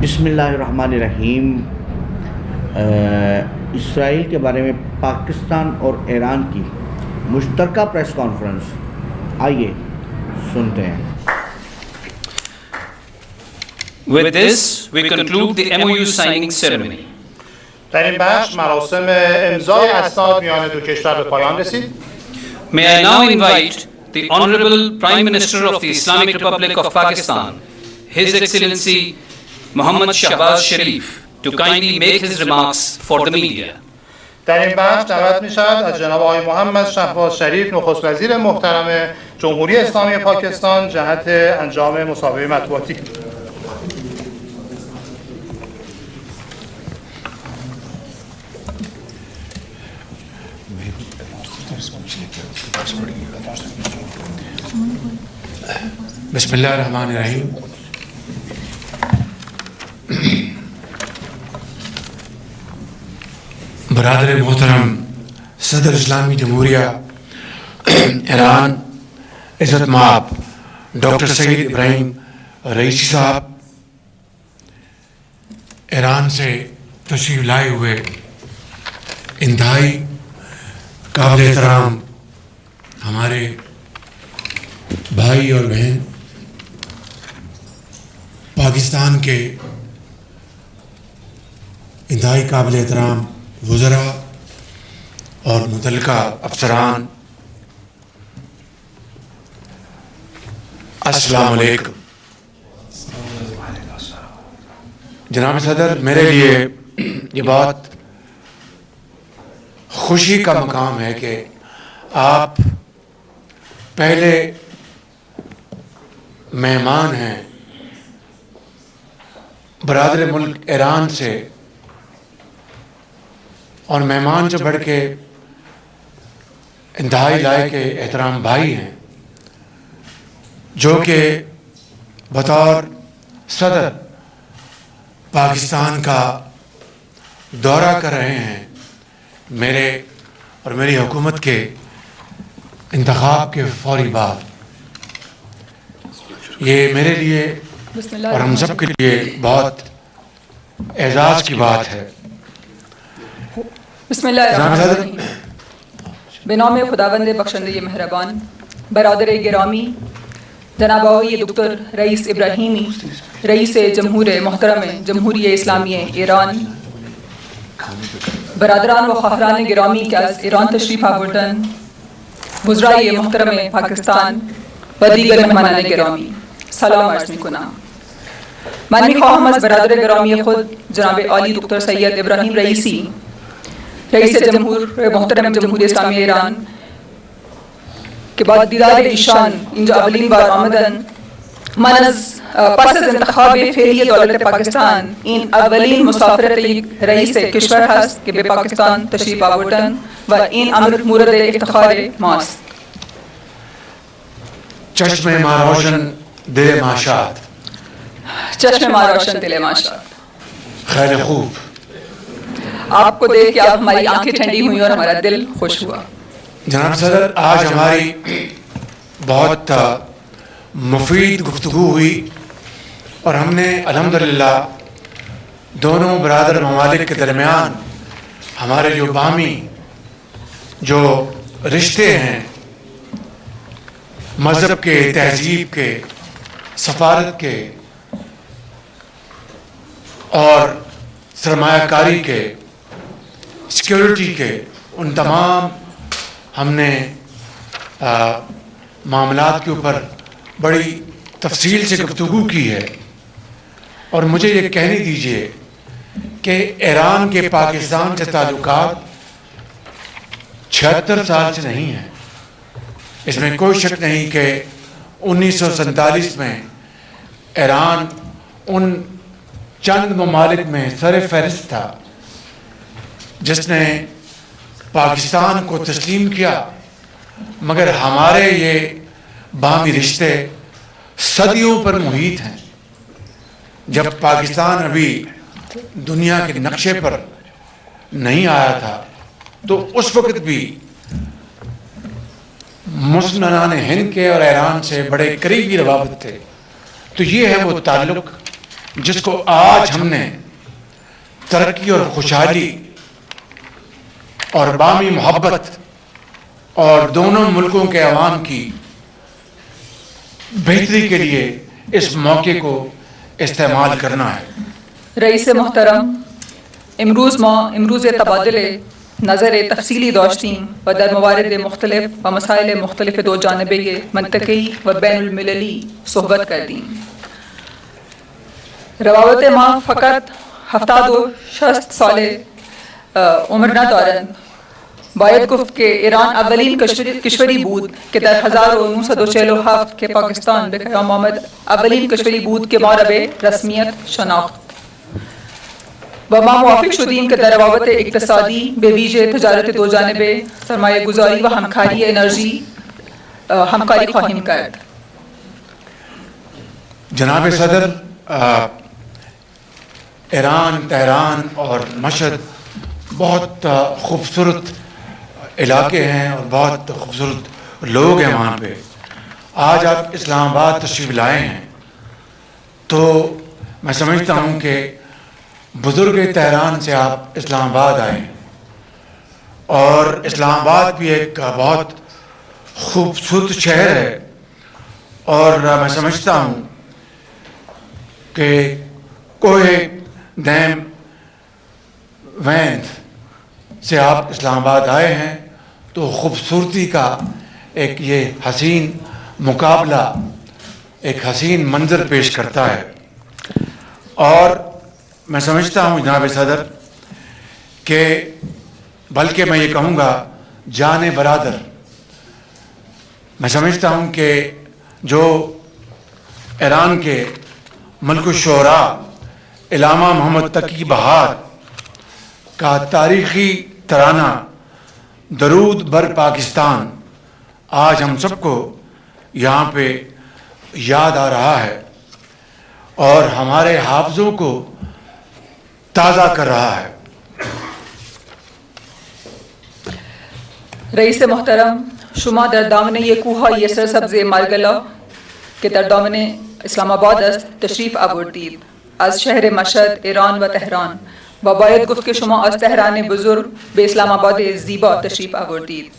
بسم اللہ الرحمن الرحیم۔ اسرائیل کے بارے میں پاکستان اور ایران کی مشترکہ پریس کانفرنس، آئیے سنتے ہیں۔ With this, we conclude the MOU signing ceremony. در این بخش مراسم امضای اسناد میان دو کشور به پایان رسید. May I now invite the Honorable Prime Minister of the Islamic Republic of Pakistan, His Excellency Mohammad Shahbaz Sharif, to kindly make his remarks for the media. در این بخش دعوت می شود از جناب آقای محمد شهباز شریف نخست وزیر محترم جمهوری اسلامی پاکستان جهت انجام مصاحبه مطبوعاتی. بسم اللہ الرحمن الرحیم۔ برادر محترم صدر اسلامی جمہوریہ ایران عزت مآب ڈاکٹر سید ابراہیم رئیسی صاحب، ایران سے تشریف لائے ہوئے انتہائی قابل احترام ہمارے بھائی اور بہن، پاکستان کے انتہائی قابل احترام وزراء اور متعلقہ افسران، السلام علیکم۔ جناب صدر، میرے لیے یہ بہت خوشی کا مقام ہے کہ آپ پہلے مہمان ہیں برادر ملک ایران سے، اور مہمان سے بڑھ کے انتہائی لائق احترام بھائی ہیں، جو کہ بطور صدر پاکستان کا دورہ کر رہے ہیں میرے اور میری حکومت کے انتخاب کے فوری بعد۔ یہ میرے لیے اور ہم سب کے لیے بہت اعزاز کی بات ہے۔ بسم اللہ الرحمن الرحیم۔ بنام خداوند بخشندہ مہربان، برادر گرامی جناب آقای دکتر رئیس ابراہیمی، رئیس جمہور محترم جمہوری اسلامی ایران، برادران و خواهران گرامی که از ایران تشریف آوردن، وزرای محترم پاکستان و دیگر مهمانان گرامی، سلام عرض میکنم. من میخواهم از برادر گرامی خود جناب عالی دکتر سید ابراهیم رئیسی، رئیس جمهور محترم جمهوری اسلامی ایران که با دیدار ایشان اینجا اولین بار آمدن، من از پس از انتخاب فعلی دولت پاکستان این اولین مسافرت یک رئیس کشور هست که به پاکستان تشریف آوردن و این امر مورد افتخار ماست. چشم ما روشن دل ما شاد، چشم ما روشن دل ما شاد۔ خیر خوب۔ آپ کو دیکھ کے اب ہماری آنکھیں ٹھنڈی ہوئی اور ہمارا دل خوش ہوا۔ جناب صدر، آج ہماری بہت مفید گفتگو ہوئی، اور ہم نے الحمدللہ دونوں برادر ممالک کے درمیان ہمارے جو باہمی جو رشتے ہیں، مذہب کے، تہذیب کے، سفارت کے اور سرمایہ کاری کے، سیکیورٹی کے، ان تمام ہم نے معاملات کے اوپر بڑی تفصیل سے گفتگو کی ہے۔ اور مجھے یہ کہنے دیجئے کہ ایران کے پاکستان سے تعلقات 76 سال سے نہیں ہیں۔ اس میں کوئی شک نہیں کہ 1947 میں ایران ان چند ممالک میں سر فہرست تھا جس نے پاکستان کو تسلیم کیا، مگر ہمارے یہ باہمی رشتے صدیوں پر محیط ہیں۔ جب پاکستان ابھی دنیا کے نقشے پر نہیں آیا تھا تو اس وقت بھی مسلمانان ہند کے اور ایران سے بڑے قریبی روابط تھے۔ تو یہ ہے وہ تعلق جس کو آج ہم نے ترقی اور خوشحالی اور باہمی محبت اور دونوں ملکوں کے عوام کی بہتری کے لیے اس موقع کو استعمال کرنا ہے۔ رئیس محترم، امروز تبادل نظر تفصیلی داشتیم و در موارد مختلف و مسائل مختلف دو جانبه منطقی و بین المللی صحبت کردیم۔ روابط ما فقط 70 و 60 سال عمر ندارند. باید گفت که ایران اولین کشوری بود که در 1947 که پاکستان به قیام آمد اولین کشوری بود که ما را به رسمیت شناخت و ما موافق شدیم که در روابط اقتصادی به ویژه تجارت دو جانبه، سرمایه گذاری و همکاری انرژی همکاری خواهیم کرد۔ جناب صدر، ایران، تہران اور مشہد بہت خوبصورت علاقے ہیں اور بہت خوبصورت لوگ ہیں وہاں پہ۔ آج آپ اسلام آباد تشریف لائے ہیں تو میں سمجھتا ہوں کہ بزرگ تہران سے آپ اسلام آباد آئے ہیں، اور اسلام آباد بھی ایک بہت خوبصورت شہر ہے، اور میں سمجھتا ہوں کہ کوہ دیم ویند سے آپ اسلام آباد آئے ہیں تو خوبصورتی کا ایک یہ حسین مقابلہ، ایک حسین منظر پیش کرتا ہے۔ اور میں سمجھتا ہوں جناب صدر کہ بلکہ میں یہ کہوں گا جان برادر، میں سمجھتا ہوں کہ جو ایران کے ملک الشعراء علامہ محمد تقی بہار کا تاریخی ترانہ درود بر پاکستان آج ہم سب کو یہاں پہ یاد آ رہا ہے اور ہمارے حافظوں کو تازہ کر رہا ہے۔ رئیس محترم، شما در دامنه کوههای سرسبز مارگلا که در دامنه اسلام آباد است تشریف آوردید از شهر مشهد، ایران و تهران، و باید گفت که شما از تهران بزرگ به اسلام آباد زیبا تشریف آوردید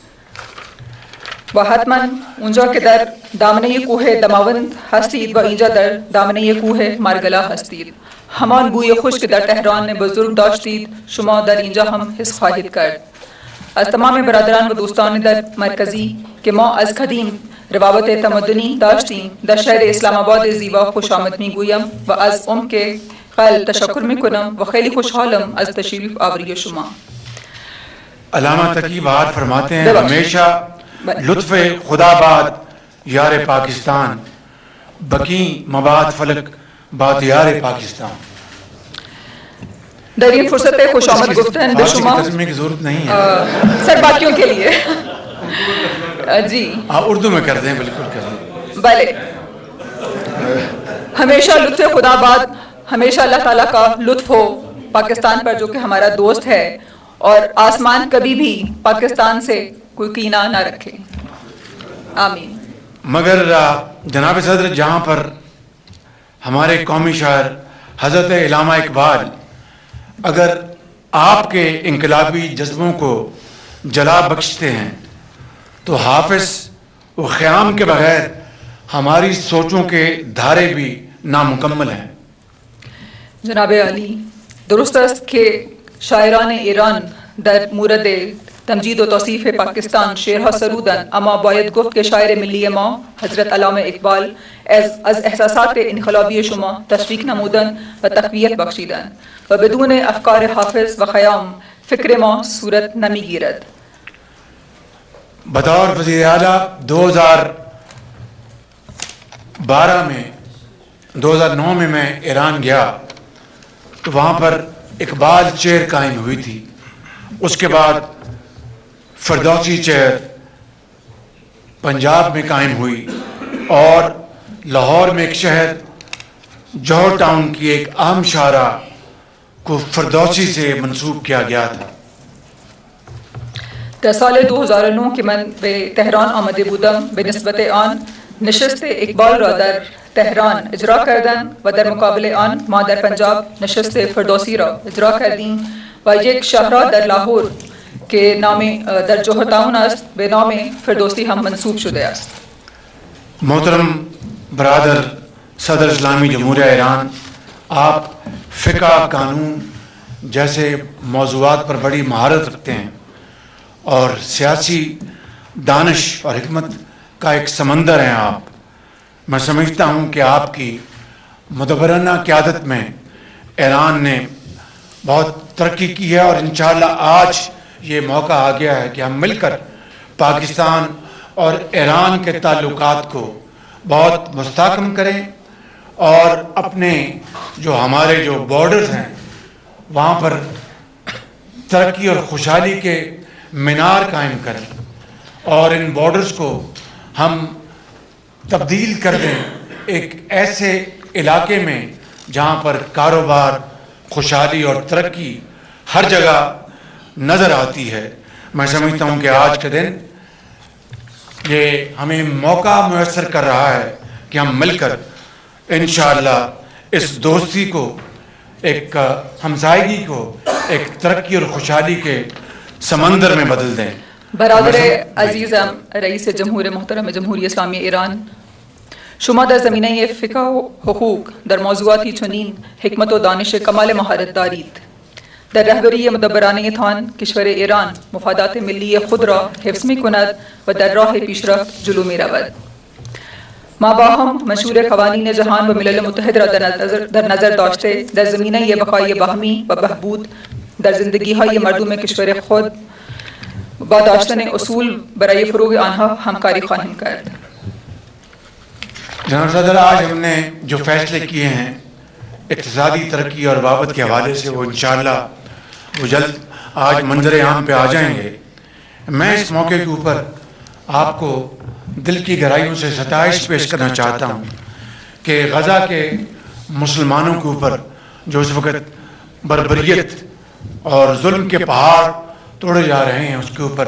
و حتما اونجا که در دامنه کوه دماوند هستید و اینجا در دامنه کوه مارگلا هستید، همان بوی خوش که در تهران بزرگ داشتید شما در اینجا هم حس خواهید کرد۔ از تمام برادران و دوستان در مرکزی که ما از قدیم روابط تمدنی داشتیم در شهر اسلام آباد زیبا خوش آمد میگویم و از عمق قلب تشکر میکنم و خیلی خوشحالم از تشریف آوری شما۔ علامہ تقی بہار فرماتے ہیں ہمیشہ لطف خدا باد یار پاکستان، بقی مباد فلک باد یار پاکستان۔ در این فرصت خوش آمد گفتن به شما ترجمے کی ضرورت نہیں ہے، سر باقیوں کے لیے جی آپ اردو میں کر دیں، بالکل کر دیں۔ بلے، ہمیشہ لطف خدا باد، ہمیشہ اللہ تعالیٰ کا لطف ہو پاکستان پر جو کہ ہمارا دوست ہے، اور آسمان کبھی بھی پاکستان سے کوئی کینہ نہ رکھے، آمین۔ مگر جناب صدر، جہاں پر ہمارے قومی شاعر حضرت علامہ اقبال اگر آپ کے انقلابی جذبوں کو جلا بخشتے ہیں تو حافظ و خیام کے بغیر ہماری سوچوں کے دھارے بھی نامکمل ہیں۔ جناب علی، درست است که شاعران ایران در مورد تمجید و توصیف پاکستان شعرها سرودند، اما باید گفت که شاعر ملی ما حضرت علامه اقبال از احساسات انقلابی شما تشویق نمودند و تقویت بخشیدند و بدون افکار حافظ و خیام فکر ما صورت نمیگیرد۔ بطور وزیر اعلیٰ 2009 میں میں ایران گیا تو وہاں پر اقبال چیئر قائم ہوئی تھی، اس کے بعد فردوسی چیئر پنجاب میں قائم ہوئی، اور لاہور میں ایک شہر جوہر ٹاؤن کی ایک اہم شاعرہ کو فردوسی سے منسوب کیا گیا تھا۔ در سال 2009 که من به تهران آمده بودم، به نسبت آن نشست اقبال را در تهران اجرا کردند و در مقابل آن ما در پنجاب نشست فردوسی را اجرا کردیم و یک شهر در لاهور که نام در جوهر تاون است به نام فردوسی هم منصوب شده است. محترم برادر صدر اسلامی جمہوریہ ایران، آپ فقہ، قانون جیسے موضوعات پر بڑی مہارت رکھتے ہیں اور سیاسی دانش اور حکمت کا ایک سمندر ہیں آپ. میں سمجھتا ہوں کہ آپ کی مدبرانہ قیادت میں ایران نے بہت ترقی کی ہے اور انشاءاللہ آج یہ موقع آ گیا ہے کہ ہم مل کر پاکستان اور ایران کے تعلقات کو بہت مستحکم کریں اور اپنے جو ہمارے جو بارڈرز ہیں وہاں پر ترقی اور خوشحالی کے مینار قائم کریں اور ان بارڈرز کو ہم تبدیل کر دیں ایک ایسے علاقے میں جہاں پر کاروبار، خوشحالی اور ترقی ہر جگہ نظر آتی ہے. میں سمجھتا ہوں کہ آج کے دن یہ ہمیں موقع میسر کر رہا ہے کہ ہم مل کر انشاءاللہ اس دوستی کو، ایک ہمسائیگی کو ایک ترقی اور خوشحالی کے سمندر میں بدل دیں. برادر عزیزم رئیس جمهور محترم جمهوری اسلامی ایران، شما در زمینه فقه و حقوق در موضوعاتی چنین حکمت و دانش کمال مهارت دارید. در رهبری مدبرانه تان کشور ایران مفادات ملی خود را حفظ می کند و در راه پیشرفت جلو می رود. ما با هم منشور قوانین جهان و ملل متحد را در نظر داشته در زمینه بقای باهمی و بهبود در زندگی های مردم کشور خود با داشتن اصول برای فروغ آنها همکاری خواهیم کرد. جناب صدر، آج ہم نے جو فیصلے کیے ہیں اقتصادی ترقی اور بابت کے حوالے سے وہ انشاءاللہ وہ جلد آج منظر عام پہ آ جائیں گے. میں اس موقع کے اوپر آپ کو دل کی گہرائیوں سے ستائش پیش کرنا چاہتا ہوں کہ غزہ کے مسلمانوں کے اوپر جو اس وقت بربریت اور ظلم کے پہاڑ توڑے جا رہے ہیں، اس کے اوپر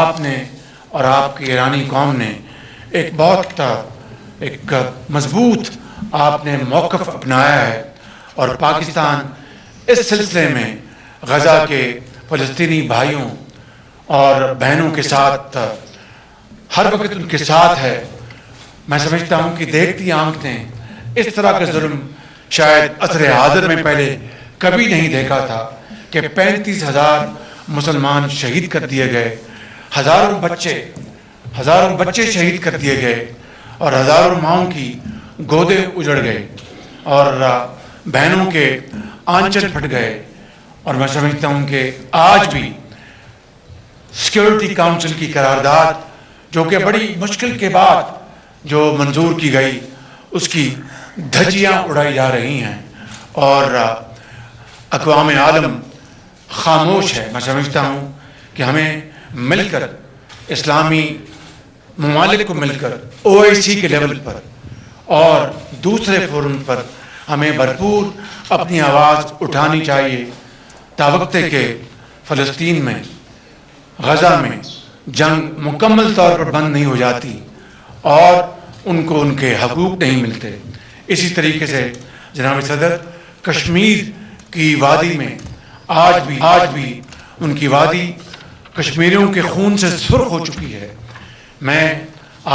آپ نے اور آپ کی ایرانی قوم نے ایک بہت ایک مضبوط آپ نے موقف اپنایا ہے اور پاکستان اس سلسلے میں غزہ کے فلسطینی بھائیوں اور بہنوں کے ساتھ ہر وقت ان کے ساتھ ہے. میں سمجھتا ہوں کہ دیکھتی آنکھیں اس طرح کا ظلم شاید عصر حاضر میں پہلے کبھی نہیں دیکھا تھا کہ 35,000 مسلمان شہید کر دیے گئے، ہزاروں بچے شہید کر دیے گئے اور ہزاروں ماؤں کی گودے اجڑ گئے اور بہنوں کے آنچل پھٹ گئے. اور میں سمجھتا ہوں کہ آج بھی سیکیورٹی کاؤنسل کی قرارداد جو کہ بڑی مشکل کے بعد جو منظور کی گئی، اس کی دھجیاں اڑائی جا رہی ہیں اور اقوام عالم خاموش ہے. میں سمجھتا ہوں کہ ہمیں مل کر اسلامی ممالک کو مل کر OIC کے لیول پر اور دوسرے فورم پر ہمیں بھرپور اپنی آواز اٹھانی چاہیے تاوقتے کہ فلسطین میں، غزہ میں جنگ مکمل طور پر بند نہیں ہو جاتی اور ان کو ان کے حقوق نہیں ملتے. اسی طریقے سے جناب صدر، کشمیر کی وادی میں آج بھی ان کی وادی کشمیریوں کے خون سے سرخ ہو چکی ہے. میں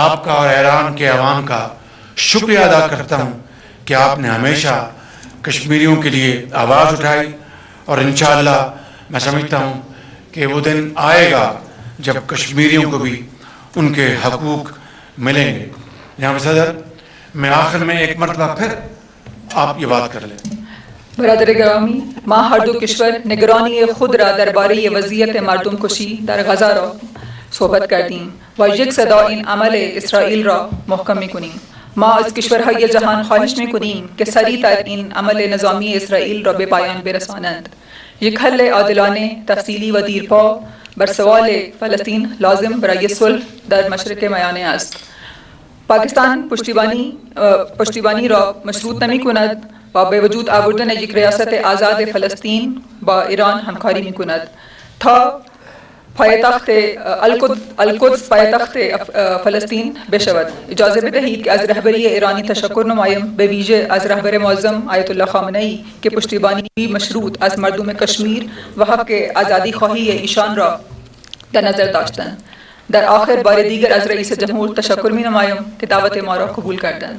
آپ کا اور ایران کے عوام کا شکریہ ادا کرتا ہوں کہ آپ نے ہمیشہ کشمیریوں کے لیے آواز اٹھائی اور انشاءاللہ میں سمجھتا ہوں کہ وہ دن آئے گا جب کشمیریوں کو بھی ان کے حقوق ملیں گے. جناب صدر، میں آخر میں ایک مرتبہ پھر آپ یہ بات کر لیں. برادر گرامی، ما هر دو کشور نگرانی خود را درباره وضعیت مردم کشی در غزه را صحبت کردیم و یک صدا این عمل اسرائیل را محکم می‌کنیم. ما از کشورهای جهان خواهش می‌کنیم که سریعتر این عمل نظامی اسرائیل را به پایان برسانند. یک حل عادلانه، تفصیلی و دیرپا بر سوال فلسطین لازم برای صلح در مشرق میانه است. پاکستان پشتیبانی را مشروط نمی‌کند و به وجود آوردن یک ریاست آزاد فلسطین با ایران همکاری می‌کند تا پایتخت القدس پایتخت فلسطین بشود. اجازه بدهید که از رهبری ایرانی تشکر نمایم، به ویژه از رهبر معظم آیت الله خامنه‌ای که پشتیبانی مشروط از مردم کشمیر و حق آزادی خواهی ایشان را در نظر داشتند. در آخر بار دیگر از رئیس جمهور تشکر می نمایم که دعوت ما را قبول کردند.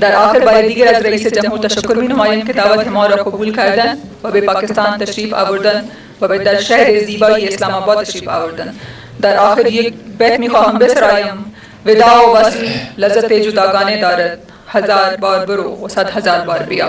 در آخر بار دیگر از رئیس جمهور تشکر می نمایم که دعوت ما را قبول کردند و به پاکستان تشریف آوردند و به در شهر زیبای اسلام آباد تشریف آوردند. در آخر یک بیت می خواهم بسرایم: ودا و وصل لذت جداگانه دارد، 1000 بار برو و 100,000 بار بیا.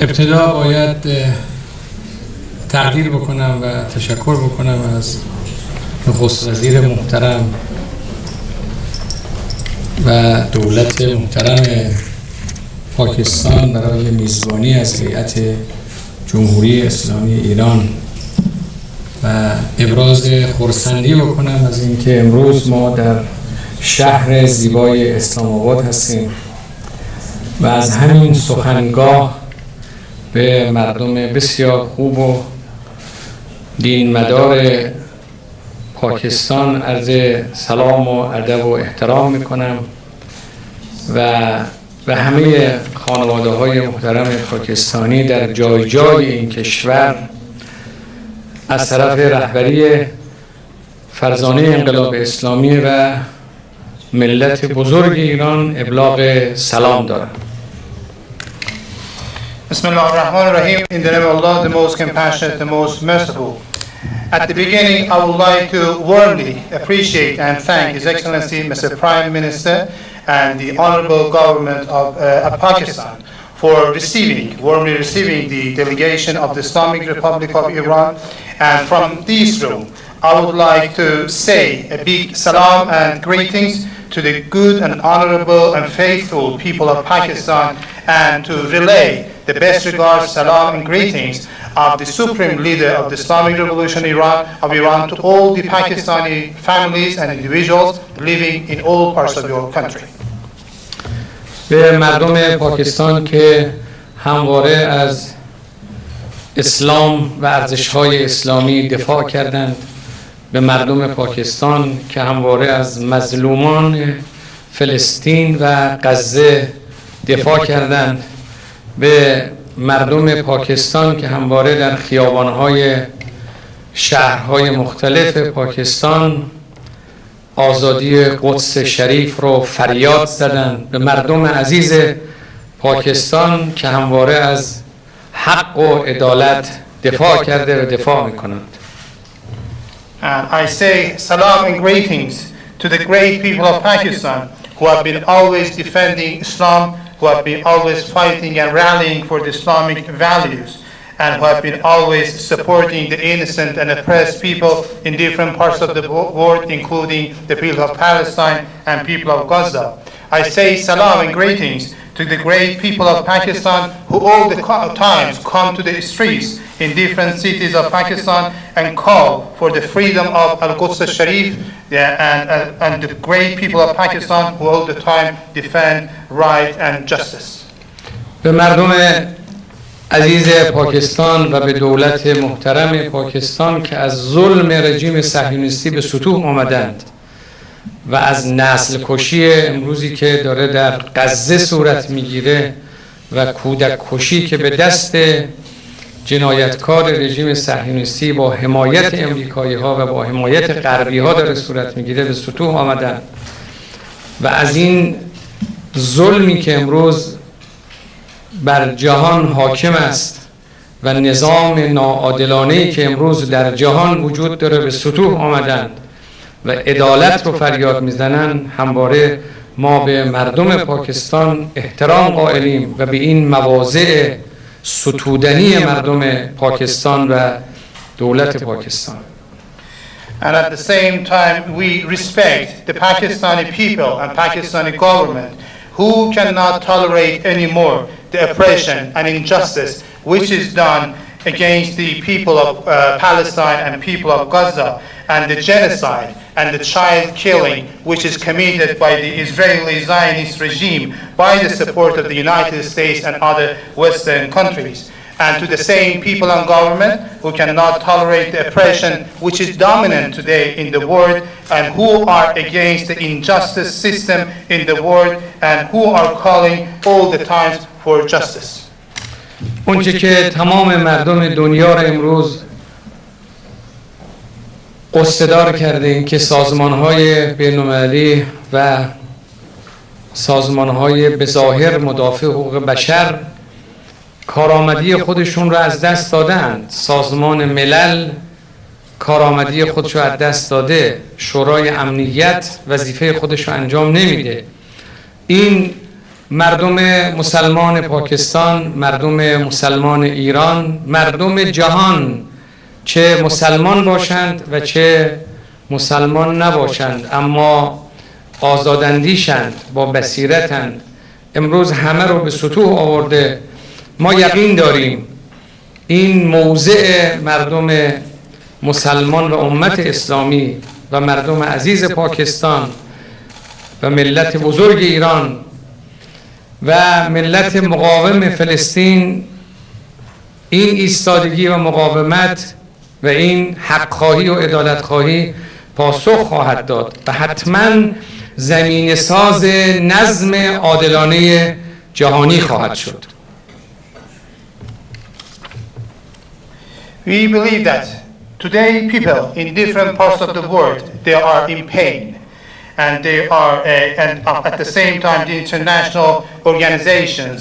ابتدا باید تقدیر بکنم و تشکر بکنم از نخست وزیر محترم و دولت محترم پاکستان برای میزبانی از هیئت جمهوری اسلامی ایران و ابراز خرسندی بکنم از اینکه امروز ما در شهر زیبای اسلام آباد هستیم و از همین سخنگاه به مردم بسیار خوب و دین مدار پاکستان عرض سلام و ادب و احترام میکنم و به همه خانواده های محترم پاکستانی در جای جای این کشور از طرف رهبری فرزانه انقلاب اسلامی و ملت بزرگ ایران ابلاغ سلام دارم. Bismillah ar-Rahman ar-Rahim. In the name of Allah, the most compassionate, the most merciful. At the beginning, I would like to warmly appreciate and thank His Excellency Mr. Prime Minister and the Honorable Government of Pakistan for warmly receiving the delegation of the Islamic Republic of Iran. And from this room, I would like to say a big salam and greetings to the good and honorable and faithful people of Pakistan, and to relay the best regards, salam and greetings of the Supreme Leader of the Islamic Revolution of Iran to all the Pakistani families and individuals living in all parts of your country. به مردم پاکستان که همواره از اسلام و ارزش‌های اسلامی دفاع کردند، به مردم پاکستان که همواره از مظلومان فلسطین و غزه دفاع کردند، به مردم پاکستان که همواره در خیابان‌های شهرهای مختلف پاکستان آزادی قدس شریف رو فریاد زدند، به مردم عزیز پاکستان که همواره از حق و عدالت دفاع کرده و دفاع می‌کنند. And I say salam and greetings to the great people of Pakistan who have been always defending Islam, who have been always fighting and rallying for the Islamic values, and who have been always supporting the innocent and oppressed people in different parts of the world, including the people of Palestine and people of Gaza. I say salam and greetings to the great people of Pakistan who all the times come to the streets in different cities of Pakistan and call for the freedom of Al-Quds al-Sharif, and the great people of Pakistan who all the time defend right and justice. به مردم عزیز پاکستان و به دولت محترم پاکستان که از ظلم رژیم صهیونیستی به سطوح آمدند و از نسل کشی امروزی که داره در غزه صورت میگیره و کودک کشی که به دست جنایتکار رژیم صهیونیستی با حمایت امریکایی ها و با حمایت غربی ها داره صورت میگیره به سطوح آمدند و از این ظلمی که امروز بر جهان حاکم است و نظام ناعادلانه‌ای که امروز در جهان وجود داره به سطوح آمدند و عدالت رو فریاد میزنن، همواره ما به مردم پاکستان احترام قائلیم و به این مواضع ستودنی مردم پاکستان و دولت Pakistan. And at the same time, we respect the Pakistani people and Pakistani government who cannot tolerate anymore the oppression and injustice which is done against the people of Palestine and people of Gaza, and the genocide and the child killing which is committed by the Israeli Zionist regime by the support of the United States and other Western countries. And to the same people and government who cannot tolerate the oppression which is dominant today in the world and who are against the injustice system in the world and who are calling all the times for justice. اونچه که تمام مردم دنیا را امروز Khuzdar کرده N که سازمان‌های بین‌المللی و سازمان‌های به ظاهر مدافع حقوق بشر کارآمدی خودشون را از دست دادند. سازمان ملل کارآمدی خودش را از دست داده، شورای امنیت وظیفه خودش را انجام نمیده. این مردم مسلمان پاکستان، مردم مسلمان ایران، مردم جهان، چه مسلمان باشند و چه مسلمان نباشند اما آزاداندیشند، با بصیرتند، امروز همه رو به سطوح آورده. ما یقین داریم این موضع مردم مسلمان و امت اسلامی و مردم عزیز پاکستان و ملت بزرگ ایران و ملت مقاوم فلسطین، این ایستادگی و مقاومت و این حق‌خواهی و عدالت‌خواهی پاسخ خواهد داد و حتما زمین ساز نظم عادلانه جهانی خواهد شد. We believe that today people in different parts of the world, they are in pain, and they are, and at the same time, the international organizations,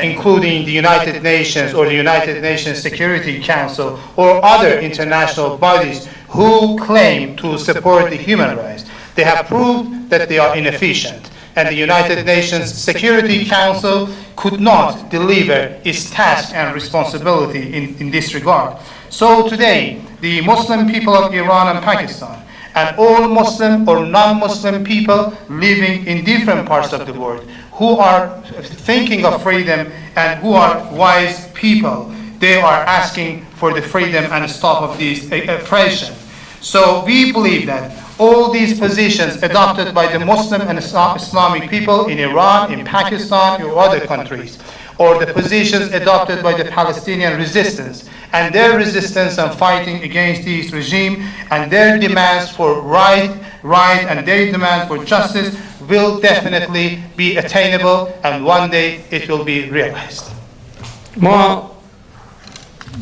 including the United Nations or the United Nations Security Council or other international bodies who claim to support the human rights, they have proved that they are inefficient. And the United Nations Security Council could not deliver its task and responsibility in this regard. So today, the Muslim people of Iran and Pakistan, and all Muslim or non-Muslim people living in different parts of the world, who are thinking of freedom and who are wise people, they are asking for the freedom and stop of this oppression. So we believe that all these positions adopted by the Muslim and Islamic people in Iran, in Pakistan, or other countries, or the positions adopted by the Palestinian resistance, and their resistance and fighting against this regime, and their demands for right, and their demands for justice will definitely be attainable, and one day it will be realized. ما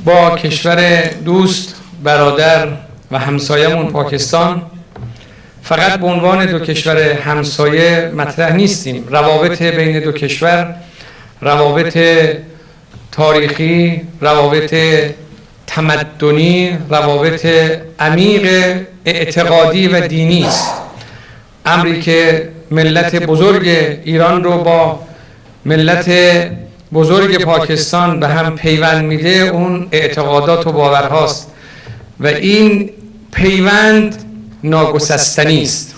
با کشور دوست، برادر و همسایمون پاکستان فقط به عنوان دو کشور همسایه مطرح نیستیم. روابط بین دو کشور روابط تاریخی، روابط تمدنی، روابط عمیق اعتقادی و دینی است. امری که ملت بزرگ ایران رو با ملت بزرگ پاکستان به هم پیوند میده اون اعتقادات و باورهاست و این پیوند ناگسستنی است.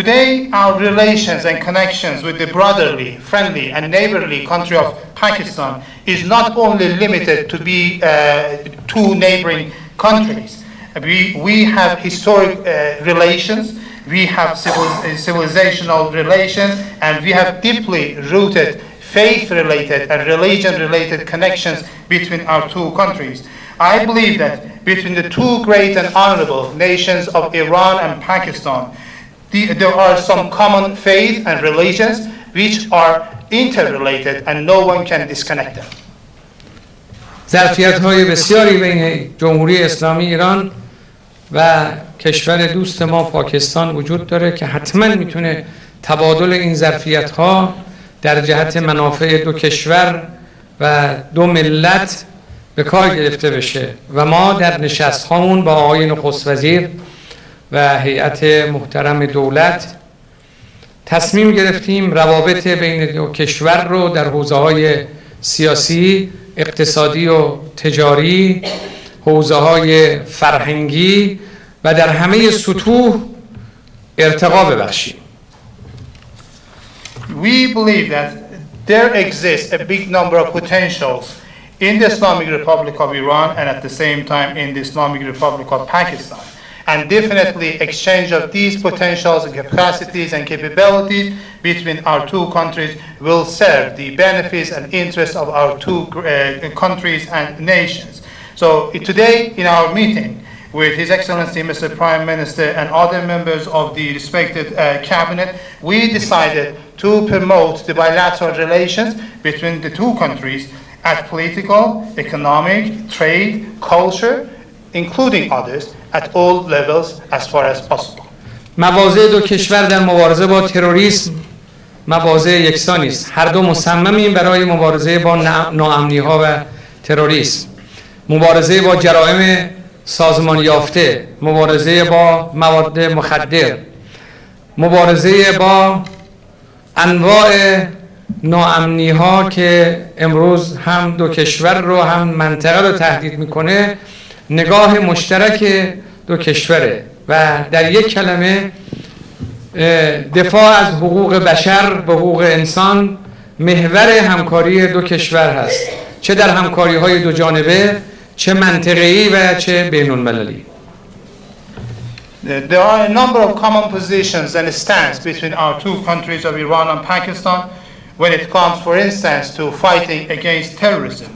Today, our relations and connections with the brotherly, friendly, and neighborly country of Pakistan is not only limited to be two neighboring countries. We have historic relations, we have civilizational relations, and we have deeply rooted faith-related and religion-related connections between our two countries. I believe that between the two great and honorable nations of Iran and Pakistan, there are some common faith and religions which are interrelated and no one can disconnect them. ظرفیت‌های بسیاری بین جمهوری اسلامی ایران و کشور دوست ما پاکستان وجود داره که حتما میتونه تبادل N ظرفیت‌ها در جهت منافع دو کشور و دو ملت به کار گرفته بشه و ما در نشست‌هامون با آقای نخست وزیر و هیئت محترم دولت تصمیم گرفتیم روابط بین دو کشور رو در حوزه‌های سیاسی، اقتصادی و تجاری، حوزه‌های فرهنگی و در همه سطوح ارتقا ببخشیم. We believe that there exists a big number of potentials in the Islamic Republic of Iran and at the same time in the Islamic Republic of Pakistan. And definitely exchange of these potentials and capacities and capabilities between our two countries will serve the benefits and interests of our two countries and nations. So today in our meeting with His Excellency Mr. Prime Minister and other members of the respected cabinet, we decided to promote the bilateral relations between the two countries at political, economic, trade, culture, including others, at all levels as far as possible. مواضع دو کشور در مبارزه با تروریسم مواضع یکسانی است. هر دو مصممیم برای مبارزه با ناامنی‌ها و تروریسم، مبارزه با جرائم سازمان یافته، مبارزه با مواد مخدر، مبارزه با انواع ناامنی‌ها که امروز هم دو کشور رو هم منطقه رو تهدید می‌کنه. نگاه مشترک دو کشوره و در یک کلمه دفاع از حقوق بشر به حقوق انسان محور همکاری دو کشور هست، چه در همکاری‌های دو جانبه، چه منطقه‌ای و چه بین‌المللی. There are a number of common positions and stands between our two countries of Iran and Pakistan when it comes, for instance, to fighting against terrorism.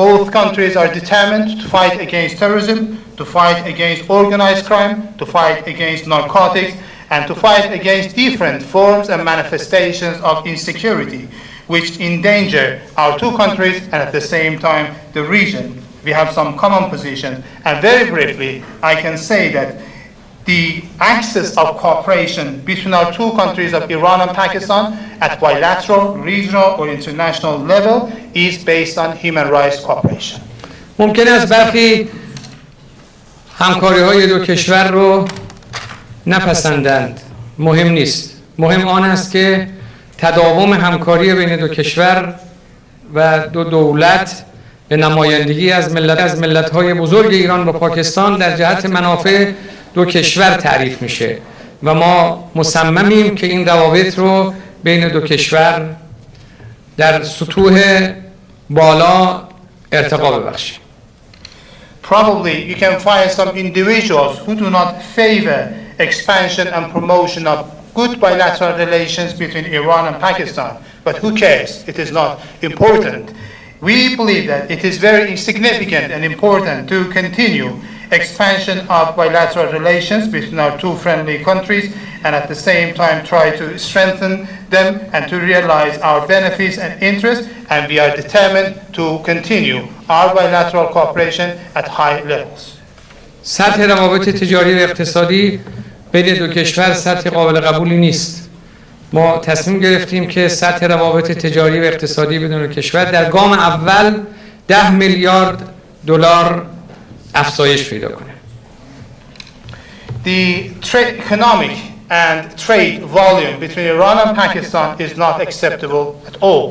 Both countries are determined to fight against terrorism, to fight against organized crime, to fight against narcotics, and to fight against different forms and manifestations of insecurity, which endanger our two countries and at the same time the region. We have some common positions, and very briefly, I can say that the axis of cooperation between our two countries of Iran and Pakistan at bilateral, regional, or international level is based on human rights cooperation. ممکن است برخی همکاری‌های دو کشور رو نپسندند. مهم نیست. مهم آن است که تداوم همکاری بین دو کشور و دو دولت به نمایندگی از ملت‌های بزرگ ایران و پاکستان در جهت منافع دو کشور تعریف میشه و ما مصممیم که این روابط رو بین دو کشور در سطوح بالا ارتقا ببخشیم. Probably you can find some individuals who do not favor expansion and promotion of good bilateral relations between Iran and Pakistan, but who cares? It is not important. We believe that it is very significant and important to continue expansion of bilateral relations between our two friendly countries and at the same time try to strengthen them and to realize our benefits and interests, and we are determined to continue our bilateral cooperation at high levels. سطح روابط تجاری و اقتصادی بین دو کشور سطح قابل قبولی نیست. ما تصمیم گرفتیم که سطح روابط تجاری و اقتصادی بین دو کشور در گام اول 10 میلیارد دلار افزایش پیدا کنه. The economic and trade volume between Iran and Pakistan is not acceptable at all.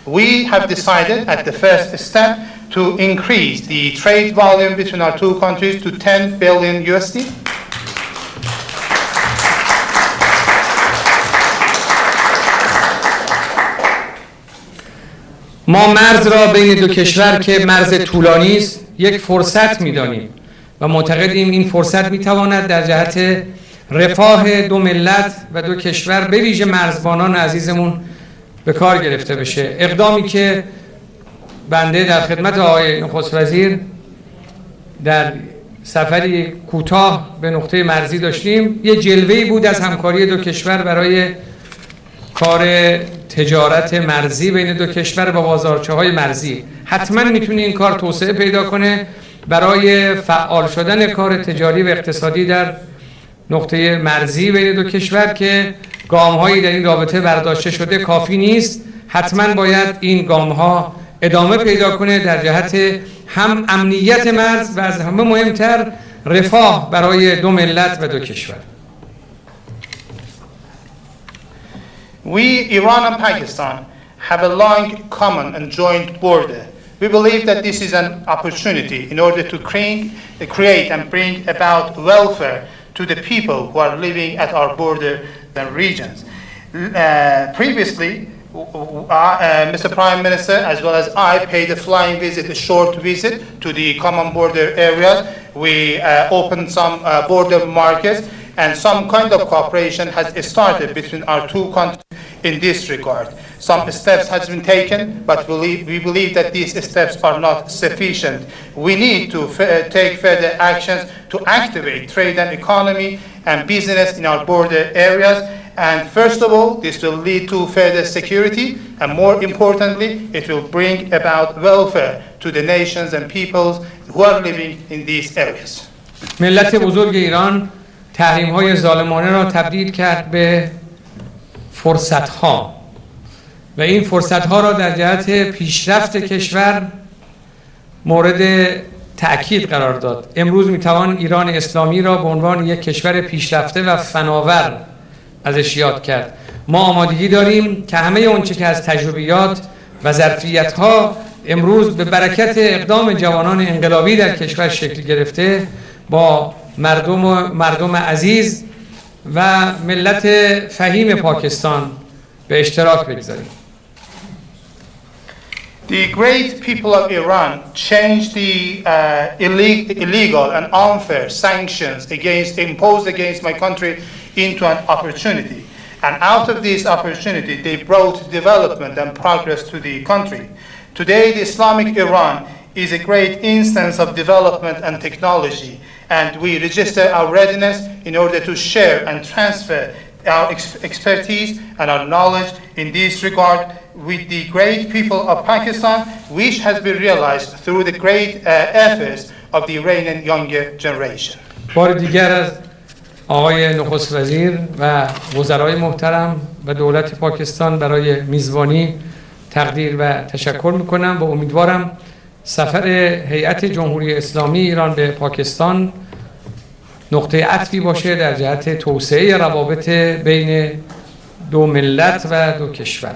We have decided at the first step to increase the trade volume between our two countries to 10 billion USD. ما مرز را بین دو کشور که مرز طولانی است یک فرصت می‌دانیم و معتقدیم N فرصت می‌تواند در جهت رفاه دو ملت و دو کشور به ویژه مرزبانان عزیزمون به کار گرفته بشه. اقدامی که بنده در خدمت آقای نخست وزیر در سفری کوتاه به نقطه مرزی داشتیم یه جلوه‌ای بود از همکاری دو کشور برای کار تجارت مرزی بین دو کشور با بازارچه‌های مرزی. حتما میتونه این کار توسعه پیدا کنه برای فعال شدن کار تجاری و اقتصادی در نقطه مرزی بین دو کشور که گام‌هایی در این رابطه برداشته شده کافی نیست. حتما باید این گام‌ها ادامه پیدا کنه در جهت هم امنیت مرز و از همه مهمتر رفاه برای دو ملت و دو کشور. We, Iran and Pakistan, have a long common and joint border. We believe that this is an opportunity in order to create and bring about welfare to the people who are living at our border regions. Previously, Mr. Prime Minister, as well as I, paid a flying visit, a short visit to the common border areas. We opened some border markets, and some kind of cooperation has started between our two countries in this regard. Some steps has been taken, but we believe that these steps are not sufficient. We need to take further actions to activate trade and economy and business in our border areas. And first of all, this will lead to further security, and more importantly, it will bring about welfare to the nations and peoples who are living in these areas. ملت بزرگ ایران تحریم‌های ظالمانه را تبدیل کرد به فرصت‌ها و N فرصت‌ها را در جهت پیشرفت کشور مورد تأکید قرار داد. امروز می‌توان ایران اسلامی را به عنوان یک کشور پیشرفته و فناور ازش یاد کرد. ما آمادگی داریم که همه اونچه که از تجربیات و ظرفیت‌ها امروز به برکت اقدام جوانان انقلابی در کشور شکل گرفته با مردم عزیز و ملت فهیم پاکستان به اشتراک بگذاریم. The great people of Iran changed the illegal and unfair sanctions imposed against my country into an opportunity. And out of this opportunity, they brought development and progress to the country. Today, the Islamic Iran is a great instance of development and technology, and we register our readiness in order to share and transfer our expertise and our knowledge in this regard with the great people of Pakistan, which has been realized through the great efforts of the Iranian younger generation. بار دیگر از آقای نخست وزیر و وزرای محترم و دولت پاکستان برای میزبانی تقدیر و تشکر میکنم و امیدوارم سفر هیئت جمهوری اسلامی ایران به پاکستان نقطه عطفی باشه در جهت توسعه روابط بین دو ملت و دو کشور.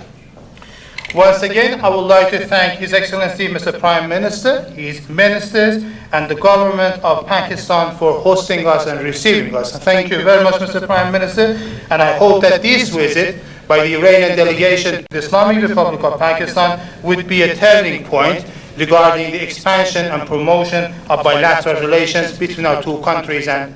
Once again, I would like to thank His Excellency Mr. Prime Minister, his ministers, and the government of Pakistan for hosting us and receiving us. Thank you very much, Mr. Prime Minister, and I hope that this visit by the Iranian delegation to the Islamic Republic of Pakistan would be a turning point regarding the expansion and promotion of bilateral relations between our two countries and